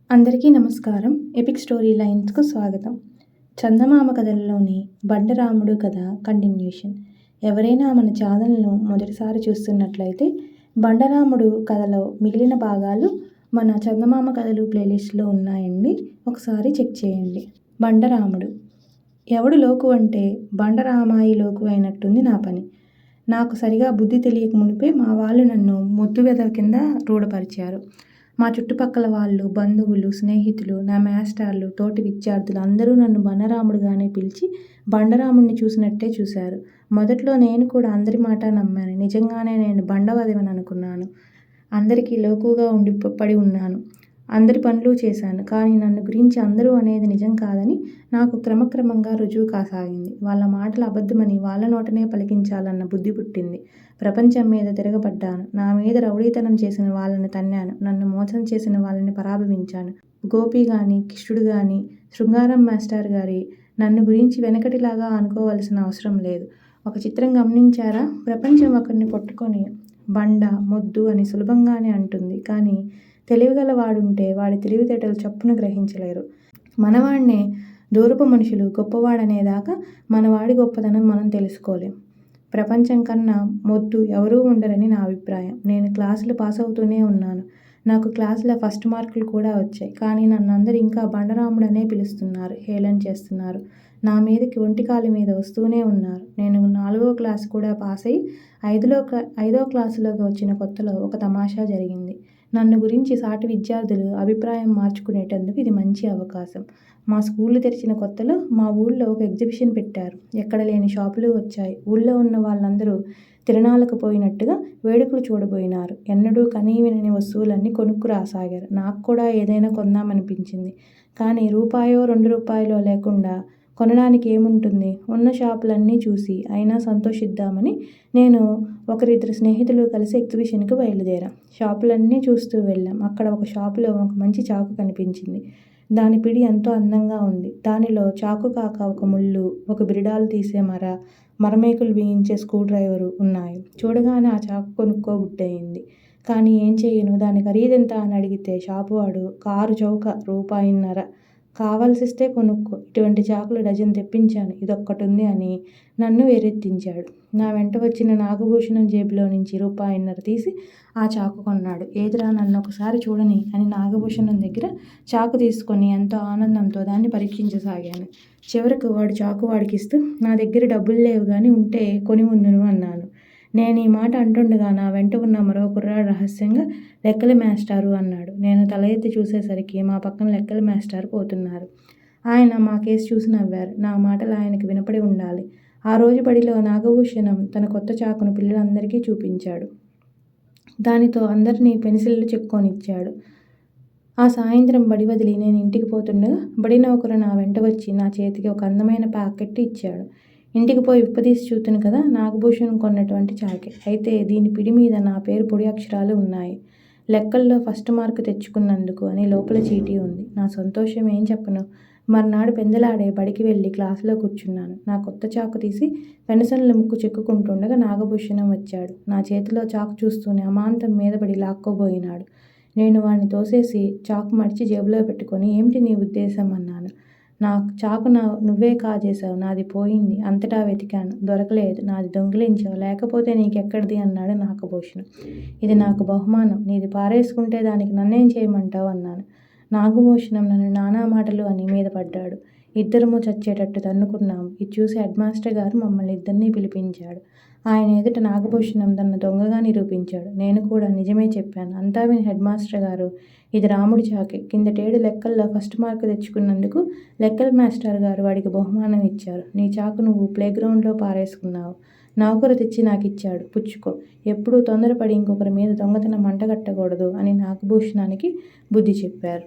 అందరికీ నమస్కారం. Epic story లైన్స్‌కు స్వాగతం. చందమామ కథల్లోని బండరాముడు కథ కంటిన్యూషన్. ఎవరైనా మన ఛానల్‌ను మొదటిసారి చూస్తున్నట్లయితే బండరాముడు కథలో మిగిలిన భాగాలు మన చందమామ కథలు ప్లేలిస్ట్‌లో ఉన్నాయండి. ఒకసారి చెక్ చేయండి. బండరాముడు. ఎవడు లోకు అంటే బండరామాయి లోకు అయినట్టుంది నా పని. నాకు సరిగా బుద్ధి తెలియక మునిపే మా వాళ్ళు నన్ను మొద్దు వెధవ కింద రూఢపరిచారు. మా చుట్టుపక్కల వాళ్ళు, బంధువులు, స్నేహితులు, నా మాస్టర్లు, తోటి విద్యార్థులు అందరూ నన్ను బండరాముడుగానే పిలిచి బండరాముడిని చూసినట్టే చూశారు. మొదట్లో నేను కూడా అందరి మాట నమ్మాను. నిజంగానే నేను బండవదివని అనుకున్నాను. అందరికీ లోకుగా పడి ఉన్నాను. అందరి పనులు చేశాను. కానీ నన్ను గురించి అందరూ అనేది నిజం కాదని నాకు క్రమక్రమంగా రుజువు కాసాగింది. వాళ్ళ మాటలు అబద్ధమని వాళ్ళ నోటనే పలికించాలన్న బుద్ధి పుట్టింది. ప్రపంచం మీద తిరగబడ్డాను. నా మీద రౌడీతనం చేసిన వాళ్ళని తన్నాను. నన్ను మోసం చేసిన వాళ్ళని పరాభవించాను. గోపి గాని, కిష్టుడు గాని, శృంగారం మాస్టర్ గారి నన్ను గురించి వెనకటిలాగా అనుకోవలసిన అవసరం లేదు. ఒక చిత్రం గమనించారా? ప్రపంచం ఒకరిని పట్టుకొని బండ, మొద్దు అని సులభంగానే అంటుంది. కానీ తెలివిగల వాడుంటే వాడి తెలివితేటలు చప్పున గ్రహించలేరు. మనవాడినే దూరపు మనుషులు గొప్పవాడనేదాకా మనవాడి గొప్పతనం మనం తెలుసుకోలేం. ప్రపంచం కన్నా మొద్దు ఎవరూ ఉండరని నా అభిప్రాయం. నేను క్లాసులు పాస్ అవుతూనే ఉన్నాను. నాకు క్లాసులో ఫస్ట్ మార్కులు కూడా వచ్చాయి. కానీ నన్ను అందరూ ఇంకా బండరాముడనే పిలుస్తున్నారు, హేళన చేస్తున్నారు. నా మీదకి ఒంటికాలి మీద వస్తూనే ఉన్నారు. నేను 4వ క్లాసు కూడా పాస్ అయి 5వ క్లాసులోకి వచ్చిన కొత్తలో ఒక తమాషా జరిగింది. నన్ను గురించి సాటి విద్యార్థులు అభిప్రాయం మార్చుకునేటందుకు ఇది మంచి అవకాశం. మా స్కూళ్ళు తెరిచిన కొత్తలో మా ఊళ్ళో ఒక ఎగ్జిబిషన్ పెట్టారు. ఎక్కడ లేని షాపులు వచ్చాయి. ఊళ్ళో ఉన్న వాళ్ళందరూ తిరణాలకు పోయినట్టుగా వేడుకలు చూడబోయినారు. ఎన్నడూ కనీవినని వస్తువులన్నీ కొనుక్కు రాసాగారు. నాకు కూడా ఏదైనా కొందామనిపించింది. కానీ రూపాయో 2 రూపాయలో లేకుండా కొనడానికి ఏముంటుంది? ఉన్న షాపులన్నీ చూసి అయినా సంతోషిద్దామని నేను ఒకరిద్దరు స్నేహితులు కలిసి ఎగ్జిబిషన్కి బయలుదేరాం. షాపులన్నీ చూస్తూ వెళ్ళాం. అక్కడ ఒక షాపులో ఒక మంచి చాకు కనిపించింది. దాని పిడి ఎంతో అందంగా ఉంది. దానిలో చాకు కాక ఒక ముళ్ళు, ఒక బిరడాలు తీసే మరమేకులు బిగించే స్క్రూ డ్రైవరు ఉన్నాయి. చూడగానే ఆ చాకు కొనుక్కోబుద్దయింది. కానీ ఏం చెయ్యను? దాని ఖరీదెంత అని అడిగితే షాపువాడు కారు చౌక ₹1.5 కావాల్సిస్తే కొనుక్కో, ఇటువంటి చాకులు డజన్ తెప్పించాను, ఇదొక్కటుంది అని నన్ను వేరెత్తించాడు. నా వెంట వచ్చిన నాగభూషణం జేబులో నుంచి ₹1.5 తీసి ఆ చాకు కొన్నాడు. ఏదిరా, నన్ను ఒకసారి చూడని అని నాగభూషణం దగ్గర చాకు తీసుకొని ఎంతో ఆనందంతో దాన్ని పరీక్షించసాగాను. చివరకు వాడు చాకు వాడికిస్తూ, నా దగ్గర డబ్బులు లేవు గాని ఉంటే కొని ముందును అన్నాను. నేను ఈ మాట అంటుండగా నా వెంట ఉన్న మరో కుర్రాడు రహస్యంగా లెక్కల మాస్టారు అన్నాడు. నేను తల ఎత్తి చూసేసరికి మా పక్కన లెక్కల మాస్టారు పోతున్నారు. ఆయన మా కేసు చూసి నవ్వారు. నా మాటలు ఆయనకి వినపడి ఉండాలి. ఆ రోజు బడిలో నాగభూషణం తన కొత్త చాకును పిల్లలందరికీ చూపించాడు. దానితో అందరినీ పెన్సిళ్ళు చెక్కొనిచ్చాడు. ఆ సాయంత్రం బడి వదిలి నేను ఇంటికి పోతుండగా బడి నౌకరు నా వెంట వచ్చి నా చేతికి ఒక అందమైన ప్యాకెట్ ఇచ్చాడు. ఇంటికి పోయి విప్పదీసి చూతును కదా, నాగభూషణం కొన్నటువంటి చాకే. అయితే దీని పిడి మీద నా పేరు పొడి అక్షరాలు ఉన్నాయి. లెక్కల్లో ఫస్ట్ మార్కు తెచ్చుకున్నందుకు అని లోపల చీటీ ఉంది. నా సంతోషం ఏం చెప్పను. మర్నాడు పెందలాడే బడికి వెళ్ళి క్లాసులో కూర్చున్నాను. నా కొత్త చాకు తీసి పెన్సిళ్ళ ముక్కు చెక్కుకుంటుండగా నాగభూషణం వచ్చాడు. నా చేతిలో చాకు చూస్తూనే అమాంతం మీదపడి లాక్కోబోయినాడు. నేను వాణ్ణి తోసేసి చాకు మడిచి జేబులో పెట్టుకొని, ఏమిటి నీ ఉద్దేశం అన్నాను. నా చాకు నువ్వే కాజేశావు, నాది పోయింది. అంతటా వెతికాను, దొరకలేదు. నాది దొంగిలించావు, లేకపోతే నీకెక్కడిది అన్నాడు నాగభూషణం. ఇది నాకు బహుమానం, నీది పారేసుకుంటే దానికి నన్నేం చేయమంటావు అన్నాను. నాగభూషణం నన్ను నానా మాటలు అని మీద పడ్డాడు. ఇద్దరము చచ్చేటట్టు తన్నుకున్నాము. ఇది చూసి హెడ్ మాస్టర్ గారు మమ్మల్ని ఇద్దరినీ పిలిపించాడు. ఆయన ఎదుట నాగభూషణం తనను దొంగగా నిరూపించాడు. నేను కూడా నిజమే చెప్పాను. అంతా విని హెడ్ మాస్టర్ గారు, ఇది రాముడి చాకే. కిందటేడు లెక్కల్లో ఫస్ట్ మార్కు తెచ్చుకున్నందుకు లెక్కల మాస్టర్ గారు వాడికి బహుమానం ఇచ్చారు. నీ చాకు నువ్వు ప్లేగ్రౌండ్లో పారేసుకున్నావు. నౌకరు తెచ్చి నాకిచ్చాడు, పుచ్చుకో. ఎప్పుడూ తొందరపడి ఇంకొకరి మీద దొంగతనం మంటగట్టకూడదు అని నాగభూషణానికి బుద్ధి చెప్పారు.